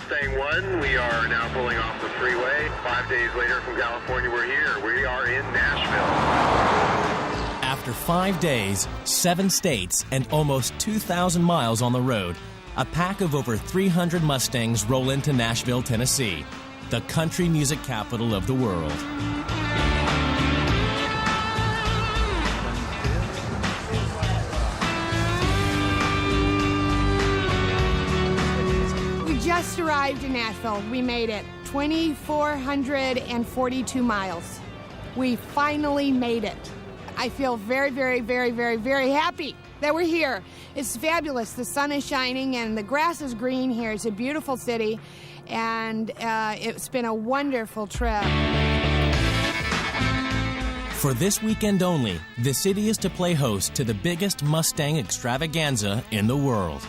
Mustang 1. We are now pulling off the freeway. 5 days later from California, we're here. We are in Nashville. After 5 days, 7 states, and almost 2,000 miles on the road, a pack of over 300 Mustangs roll into Nashville, Tennessee, the country music capital of the world. Just arrived in Nashville. We made it 2,442 miles. We finally made it. I feel very, very, very, very, very happy that we're here. It's fabulous. The sun is shining and the grass is green here. It's a beautiful city, and it's been a wonderful trip. For this weekend only, the city is to play host to the biggest Mustang extravaganza in the world.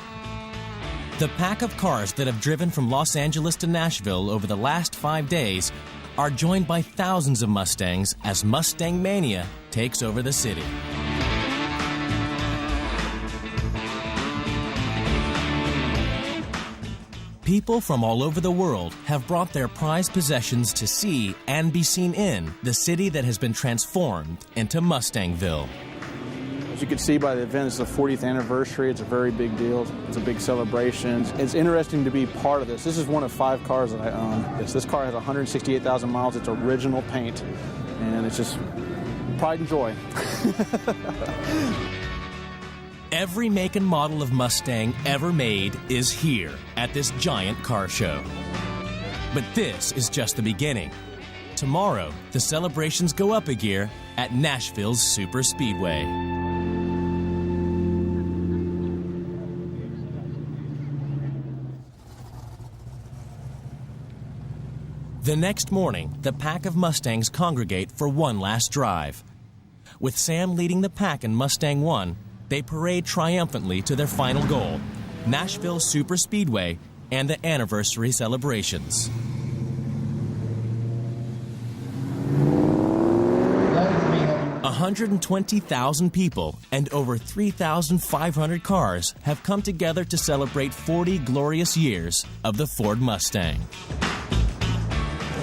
The pack of cars that have driven from Los Angeles to Nashville over the last 5 days are joined by thousands of Mustangs as Mustang Mania takes over the city. People from all over the world have brought their prized possessions to see and be seen in the city that has been transformed into Mustangville. As you can see by the event, it's the 40th anniversary. It's a very big deal. It's a big celebration. It's interesting to be part of this. This is one of 5 cars that I own. This car has 168,000 miles. It's original paint, and it's just pride and joy. Every make and model of Mustang ever made is here at this giant car show. But this is just the beginning. Tomorrow, the celebrations go up a gear at Nashville's Super Speedway. The next morning, the pack of Mustangs congregate for one last drive. With Sam leading the pack in Mustang 1, they parade triumphantly to their final goal, Nashville Super Speedway and the anniversary celebrations. 120,000 people and over 3,500 cars have come together to celebrate 40 glorious years of the Ford Mustang.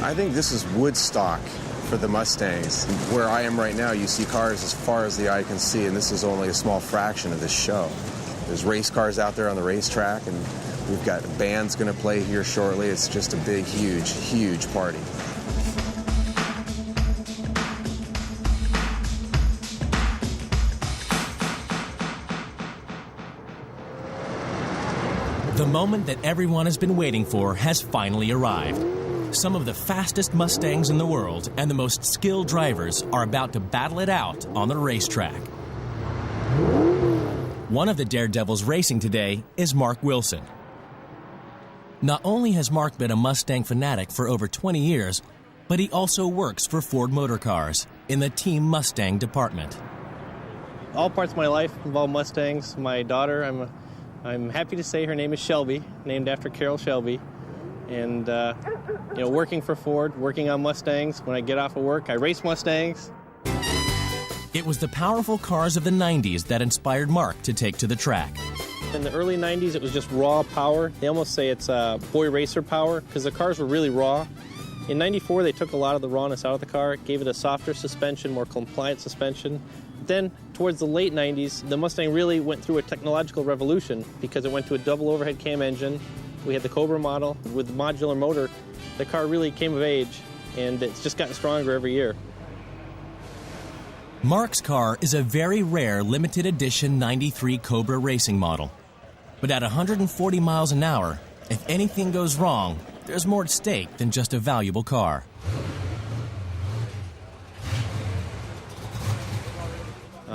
I think this is Woodstock for the Mustangs. Where I am right now, you see cars as far as the eye can see, and this is only a small fraction of this show. There's race cars out there on the racetrack, and we've got bands going to play here shortly. It's just a big, huge, huge party. The moment that everyone has been waiting for has finally arrived. Some of the fastest Mustangs in the world and the most skilled drivers are about to battle it out on the racetrack. One of the daredevils racing today is Mark Wilson. Not only has Mark been a Mustang fanatic for over 20 years, but he also works for Ford Motor Cars in the Team Mustang department. All parts of my life involve Mustangs. My daughter, I'm happy to say her name is Shelby, named after Carroll Shelby. And, working for Ford, working on Mustangs. When I get off of work, I race Mustangs. It was the powerful cars of the 90s that inspired Mark to take to the track. In the early 90s, it was just raw power. They almost say it's boy racer power because the cars were really raw. In 94, they took a lot of the rawness out of the car, gave it a softer suspension, more compliant suspension. Then, towards the late 90s, the Mustang really went through a technological revolution because it went to a double overhead cam engine. We had the Cobra model with the modular motor. The car really came of age, and it's just gotten stronger every year. Mark's car is a very rare limited edition 93 Cobra racing model. But at 140 miles an hour, if anything goes wrong, there's more at stake than just a valuable car.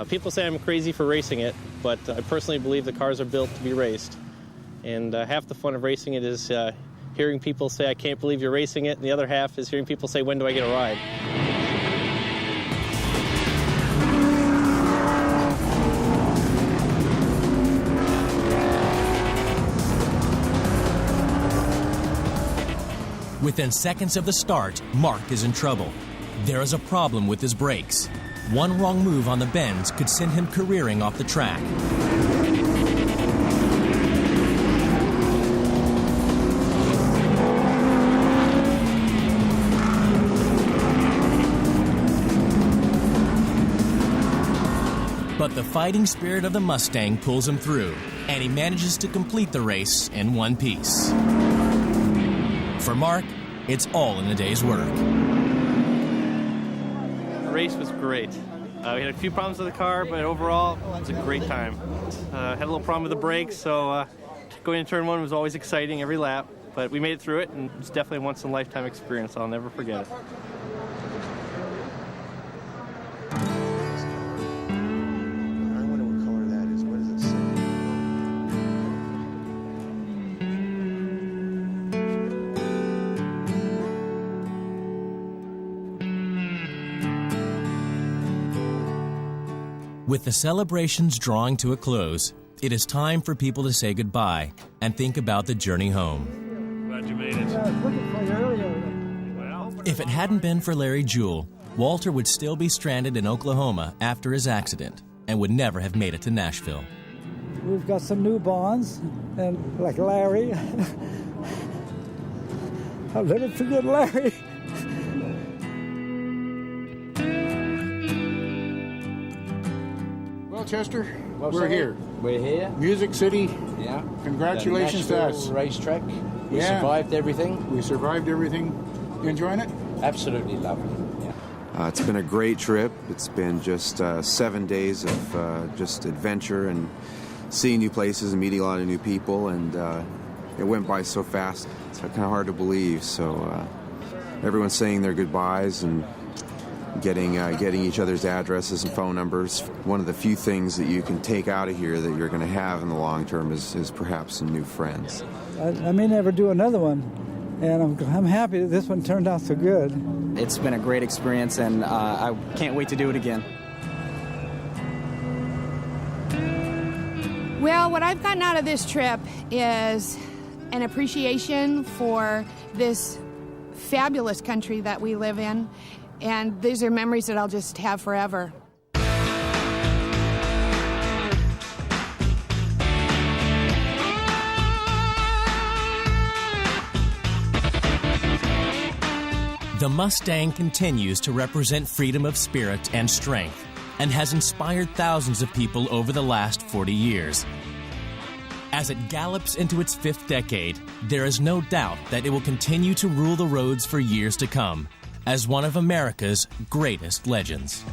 People say I'm crazy for racing it, but I personally believe the cars are built to be raced. And half the fun of racing it is hearing people say, I can't believe you're racing it, and the other half is hearing people say, when do I get a ride? Within seconds of the start, Mark is in trouble. There is a problem with his brakes. One wrong move on the bends could send him careering off the track. the fighting spirit of the Mustang pulls him through, and he manages to complete the race in one piece. For Mark, it's all in a day's work. The race was great. We had a few problems with the car, but overall, it was a great time. Had a little problem with the brakes, so going into turn one was always exciting every lap, but we made it through it, and it's definitely a once-in-a-lifetime experience. I'll never forget it. I wonder what color that is. What does it say? With the celebrations drawing to a close, it is time for people to say goodbye and think about the journey home. Glad you made it. Well, If it hadn't been for Larry Jewell, Walter would still be stranded in Oklahoma after his accident and would never have made it to Nashville. We've got some new bonds, and like Larry. I'll never forget Larry. Well, Chester, Well, we're sir, here. We're here. Music City. Yeah. Congratulations The to Nashville us. racetrack. We Yeah. survived everything. We survived everything. You enjoying it? Absolutely lovely. Yeah. It's been a great trip. It's been just 7 days of just adventure and seeing new places and meeting a lot of new people, and it went by so fast. It's kind of hard to believe. So everyone's saying their goodbyes and getting each other's addresses and phone numbers. One of the few things that you can take out of here that you're going to have in the long term is perhaps some new friends. I may never do another one, and I'm happy that this one turned out so good. It's been a great experience, and I can't wait to do it again. Well, what I've gotten out of this trip is an appreciation for this fabulous country that we live in, and these are memories that I'll just have forever. The Mustang continues to represent freedom of spirit and strength, and has inspired thousands of people over the last 40 years. As it gallops into its 5th decade, there is no doubt that it will continue to rule the roads for years to come as one of America's greatest legends.